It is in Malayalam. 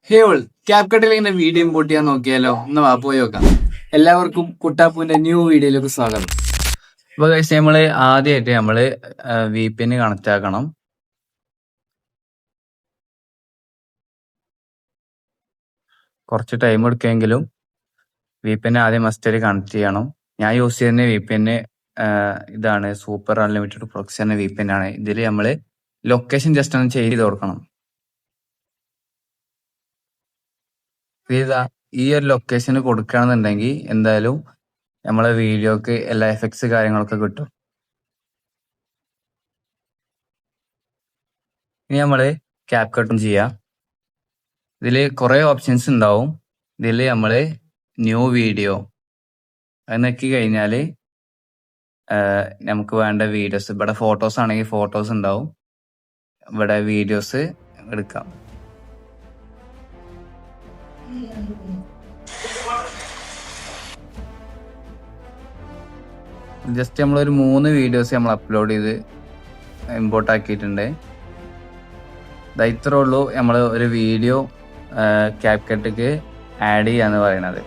ഹേ ഓൾ ക്യാപ്കട്ടിൽ ഇങ്ങനെ വീഡിയോ ഇമ്പോർട്ട് ചെയ്യാൻ നോക്കിയാലോ? ഒന്ന് വാ പോയി നോക്കാം. എല്ലാവർക്കും കുട്ടാപ്പൂന്റെ ന്യൂ വീഡിയോയിലേക്ക് സ്വാഗതം. അപ്പൊ കഴിച്ച് നമ്മള് ആദ്യമായിട്ട് നമ്മള് VPN കണക്ട് ആക്കണം. കുറച്ച് ടൈം എടുക്കുമെങ്കിലും VPN ആദ്യം മസ്റ്റ് കണക്ട് ചെയ്യണം. ഞാൻ യൂസ് ചെയ്യുന്ന VPN ഇതാണ്, സൂപ്പർ അൺലിമിറ്റഡ് പ്രൊക്സി എന്ന VPN ആണ്. ഇതിൽ നമ്മള് ലൊക്കേഷൻ ജസ്റ്റ് ഒന്ന് ചേഞ്ച് ചെയ്ത് കൊടുക്കണം. ഇതാ ഈ ഒരു ലൊക്കേഷന് കൊടുക്കുകയാണെന്നുണ്ടെങ്കിൽ എന്തായാലും നമ്മളെ വീഡിയോക്ക് എല്ലാ എഫക്ട്സ് കാര്യങ്ങളൊക്കെ കിട്ടും. ഇനി നമ്മള് ക്യാപ് കട്ടും ചെയ്യാം. ഇതിൽ കുറെ ഓപ്ഷൻസ് ഉണ്ടാവും. ഇതിൽ നമ്മള് ന്യൂ വീഡിയോ അത് നോക്കി കഴിഞ്ഞാൽ നമുക്ക് വേണ്ട വീഡിയോസ്, ഇവിടെ ഫോട്ടോസ് ആണെങ്കിൽ ഫോട്ടോസ് ഉണ്ടാവും, ഇവിടെ വീഡിയോസ് എടുക്കാം. ജസ്റ്റ് നമ്മളൊരു 3 വീഡിയോസ് നമ്മൾ അപ്ലോഡ് ചെയ്ത് ഇമ്പോർട്ട് ആക്കിയിട്ടുണ്ട്. ഇത്രേ ഉള്ളൂ നമ്മൾ ഒരു വീഡിയോ ക്യാപ് കട്ടിക്ക് ആഡ് ചെയ്യാന്ന് പറയുന്നത്.